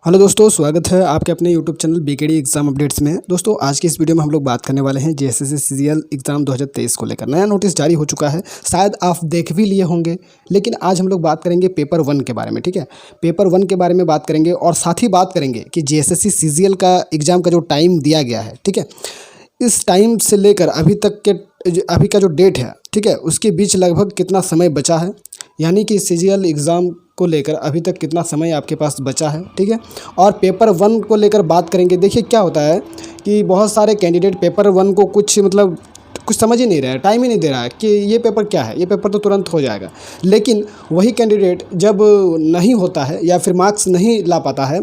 Hello दोस्तों, स्वागत है आपके अपने YouTube channel BKD exam updates में। दोस्तों आज की इस वीडियो में हम लोग बात करने वाले हैं जेएसएससी सीजीएल एग्ज़ाम 2023 को लेकर। नया नोटिस जारी हो चुका है, शायद आप देख भी लिए होंगे, लेकिन आज हम लोग बात करेंगे पेपर 1 के बारे में। ठीक है, पेपर 1 के बारे में बात करेंगे और साथ ही बात करेंगे कि जेएसएससी सीजीएल का एग्ज़ाम का जो टाइम दिया गया है, ठीक है, इस टाइम से लेकर अभी का जो डेट है, ठीक है, उसके बीच लगभग कितना समय बचा है, यानी कि सीजीएल एग्ज़ाम को लेकर अभी तक कितना समय आपके पास बचा है। ठीक है, और पेपर 1 को लेकर बात करेंगे। देखिए क्या होता है कि बहुत सारे कैंडिडेट पेपर 1 को कुछ समझ ही नहीं रहा है, टाइम ही नहीं दे रहा है कि ये पेपर क्या है, ये पेपर तो तुरंत हो जाएगा। लेकिन वही कैंडिडेट जब नहीं होता है या फिर मार्क्स नहीं ला पाता है,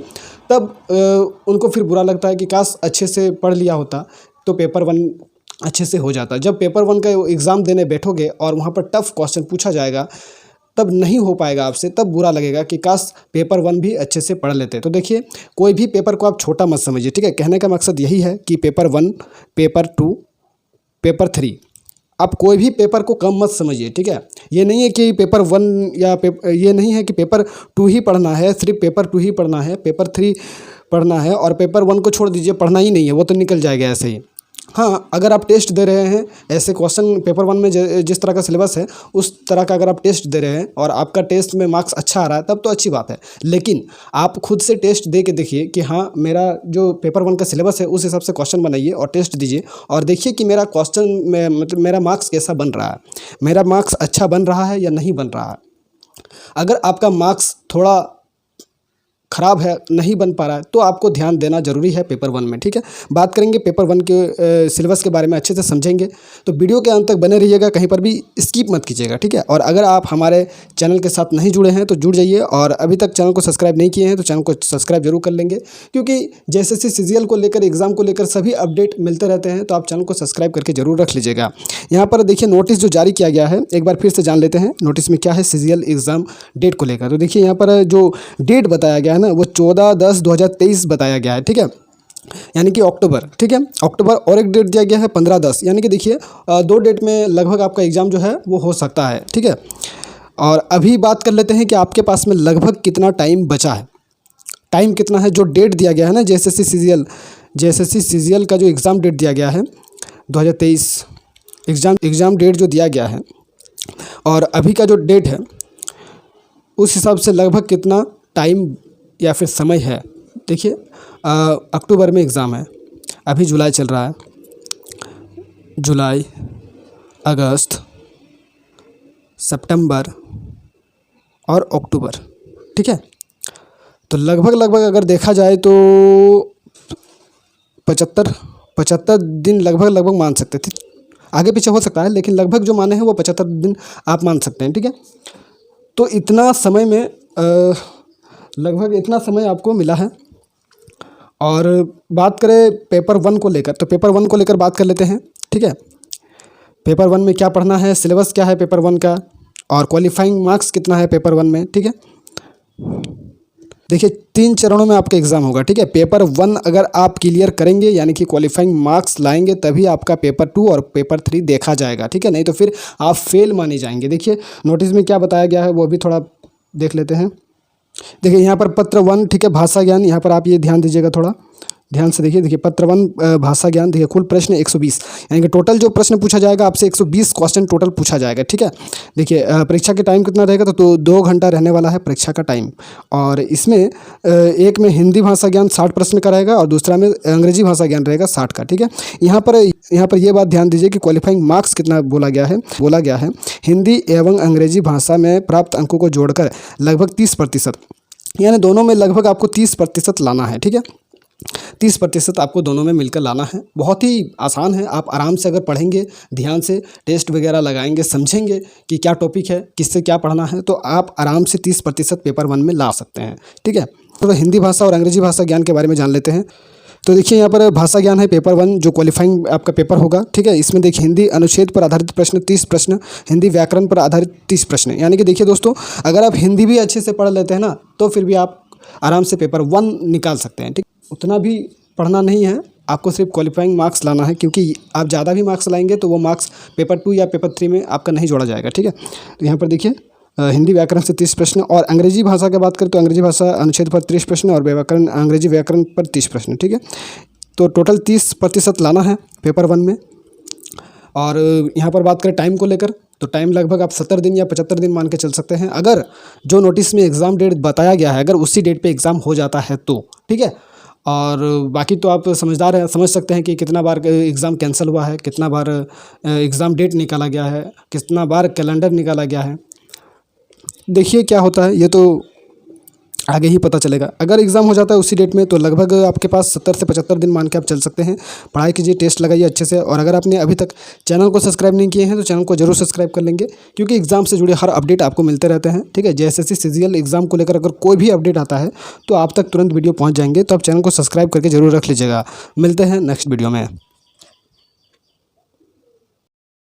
तब उनको फिर बुरा लगता है कि काश अच्छे से पढ़ लिया होता तो पेपर 1 अच्छे से हो जाता। जब पेपर 1 का एग्ज़ाम देने बैठोगे और वहाँ पर टफ क्वेश्चन पूछा जाएगा, तब नहीं हो पाएगा आपसे, तब बुरा लगेगा कि काश पेपर 1 भी अच्छे से पढ़ लेते। तो देखिए, कोई भी पेपर को आप छोटा मत समझिए। ठीक है, कहने का मकसद यही है कि पेपर 1, पेपर 2, पेपर 3, आप कोई भी पेपर को कम मत समझिए। ठीक है, ये नहीं है कि पेपर 1 या ये नहीं है कि पेपर 2 ही पढ़ना है, सिर्फ पेपर 2 ही पढ़ना है, पेपर 3 पढ़ना है और पेपर 1 को छोड़ दीजिए, पढ़ना ही नहीं है, वो तो निकल जाएगा ऐसे ही। हाँ, अगर आप टेस्ट दे रहे हैं, ऐसे क्वेश्चन पेपर 1 में जिस तरह का सिलेबस है उस तरह का अगर आप टेस्ट दे रहे हैं और आपका टेस्ट में मार्क्स अच्छा आ रहा है, तब तो अच्छी बात है। लेकिन आप खुद से टेस्ट दे के देखिए कि हाँ, मेरा जो पेपर 1 का सिलेबस है उस हिसाब से क्वेश्चन बनाइए और टेस्ट दीजिए और देखिए कि मेरा क्वेश्चन में मतलब मेरा मार्क्स कैसा बन रहा है, मेरा मार्क्स अच्छा बन रहा है या नहीं बन रहा है। अगर आपका मार्क्स थोड़ा ख़राब है, नहीं बन पा रहा है, तो आपको ध्यान देना ज़रूरी है पेपर 1 में। ठीक है, बात करेंगे पेपर 1 के सिलेबस के बारे में, अच्छे से समझेंगे, तो वीडियो के अंत तक बने रहिएगा, कहीं पर भी स्किप मत कीजिएगा। ठीक है, और अगर आप हमारे चैनल के साथ नहीं जुड़े हैं तो जुड़ जाइए और अभी तक चैनल को सब्सक्राइब नहीं किए हैं तो चैनल को सब्सक्राइब जरूर कर लेंगे, क्योंकि जेएसएससी सीजीएल को लेकर, एग्ज़ाम को लेकर सभी अपडेट मिलते रहते हैं, तो आप चैनल को सब्सक्राइब करके जरूर रख लीजिएगा। यहाँ पर देखिए नोटिस जो जारी किया गया है, एक बार फिर से जान लेते हैं नोटिस में क्या है सीजीएल एग्ज़ाम डेट को लेकर। तो देखिए यहाँ पर जो डेट बताया गया है ना, वो 14/10/2023 बताया गया है। ठीक है, यानी कि अक्टूबर। ठीक है, अक्टूबर, और एक डेट दिया गया है 15/10, यानी कि देखिए 2 डेट में लगभग आपका एग्ज़ाम जो है वो हो सकता है। ठीक है, और अभी बात कर लेते हैं कि आपके पास में लगभग कितना टाइम बचा है। टाइम कितना है, जो डेट दिया गया है ना जेएसएससी सीजीएल का जो एग्ज़ाम डेट दिया गया है 2023, एग्ज़ाम डेट जो दिया गया है और अभी का जो डेट है, उस हिसाब से लगभग कितना टाइम या फिर समय है। देखिए अक्टूबर में एग्ज़ाम है, अभी जुलाई चल रहा है, जुलाई, अगस्त, सितंबर और अक्टूबर। ठीक है, तो लगभग अगर देखा जाए तो 75 दिन लगभग मान सकते थे, आगे पीछे हो सकता है, लेकिन लगभग जो माने हैं वो 75 दिन आप मान सकते हैं। ठीक है, तो इतना समय में लगभग इतना समय आपको मिला है। और बात करें पेपर 1 को लेकर, तो पेपर 1 को लेकर बात कर लेते हैं। ठीक है, पेपर 1 में क्या पढ़ना है, सिलेबस क्या है पेपर 1 का, और क्वालिफाइंग मार्क्स कितना है पेपर 1 में। ठीक है, देखिए 3 चरणों में आपका एग्ज़ाम होगा। ठीक है, पेपर 1 अगर आप क्लियर करेंगे, यानी कि क्वालिफाइंग मार्क्स लाएंगे, तभी आपका पेपर 2 और पेपर 3 देखा जाएगा। ठीक है, नहीं तो फिर आप फेल माने जाएंगे। देखिए नोटिस में क्या बताया गया है वो भी थोड़ा देख लेते हैं। देखिए यहाँ पर पत्र 1, ठीक है, भाषा ज्ञान, यहाँ पर आप ये ध्यान दीजिएगा, थोड़ा ध्यान से देखिए। पत्र 1 भाषा ज्ञान, देखिए कुल प्रश्न 120, यानी कि टोटल जो प्रश्न पूछा जाएगा आपसे 120 क्वेश्चन टोटल पूछा जाएगा। ठीक है, देखिए परीक्षा के टाइम कितना रहेगा, तो 2 घंटा रहने वाला है परीक्षा का टाइम। और इसमें एक में हिंदी भाषा ज्ञान 60 प्रश्न का रहेगा और दूसरा में अंग्रेजी भाषा ज्ञान रहेगा 60 का। ठीक है, यहाँ पर ये बात ध्यान दीजिए कि क्वालिफाइंग मार्क्स कितना बोला गया है हिंदी एवं अंग्रेजी भाषा में प्राप्त अंकों को जोड़कर लगभग 30%, यानी दोनों में लगभग आपको 30% लाना है। ठीक है, 30% आपको दोनों में मिलकर लाना है। बहुत ही आसान है, आप आराम से अगर पढ़ेंगे, ध्यान से टेस्ट वगैरह लगाएंगे, समझेंगे कि क्या टॉपिक है, किससे क्या पढ़ना है, तो आप आराम से 30% पेपर 1 में ला सकते हैं। ठीक है, तो हिंदी भाषा और अंग्रेजी भाषा ज्ञान के बारे में जान लेते हैं। तो देखिए यहाँ पर भाषा ज्ञान है पेपर 1, जो क्वालिफाइंग आपका पेपर होगा। ठीक है, इसमें देखिए हिंदी अनुच्छेद पर आधारित प्रश्न 30 प्रश्न, हिंदी व्याकरण पर आधारित 30 प्रश्न, यानी कि देखिए दोस्तों, अगर आप हिंदी भी अच्छे से पढ़ लेते हैं ना, तो फिर भी आप आराम से पेपर 1 निकाल सकते हैं। ठीक, उतना भी पढ़ना नहीं है, आपको सिर्फ क्वालिफाइंग मार्क्स लाना है, क्योंकि आप ज़्यादा भी मार्क्स लाएंगे तो वो मार्क्स पेपर 2 या पेपर 3 में आपका नहीं जोड़ा जाएगा। ठीक है, तो यहाँ पर देखिए हिंदी व्याकरण से 30 प्रश्न, और अंग्रेजी भाषा की बात करें तो अंग्रेजी भाषा अनुच्छेद पर 30 प्रश्न और व्याकरण अंग्रेजी व्याकरण पर 30 प्रश्न। ठीक है, तो टोटल 30% लाना है पेपर 1 में। और यहाँ पर बात करें टाइम को लेकर, तो टाइम लगभग आप 70 दिन या 75 दिन मान के चल सकते हैं, अगर जो नोटिस में एग्ज़ाम डेट बताया गया है अगर उसी डेट पे एग्ज़ाम हो जाता है तो। ठीक है, और बाकी तो आप समझदार हैं, समझ सकते हैं कि कितना बार एग्ज़ाम कैंसिल हुआ है, कितना बार एग्ज़ाम डेट निकाला गया है, कितना बार कैलेंडर निकाला गया है। देखिए क्या होता है, ये तो आगे ही पता चलेगा। अगर एग्ज़ाम हो जाता है उसी डेट में तो लगभग आपके पास 70 से 75 दिन मान के आप चल सकते हैं। पढ़ाई कीजिए, टेस्ट लगाइए अच्छे से, और अगर आपने अभी तक चैनल को सब्सक्राइब नहीं किए हैं तो चैनल को जरूर सब्सक्राइब कर लेंगे, क्योंकि एग्ज़ाम से जुड़े हर अपडेट आपको मिलते रहते हैं। ठीक है, JSSC CGL एग्ज़ाम को लेकर अगर कोई भी अपडेट आता है तो आप तक तुरंत वीडियो पहुँच जाएंगे, तो आप चैनल को सब्सक्राइब करके जरूर रख लीजिएगा। मिलते हैं नेक्स्ट वीडियो में।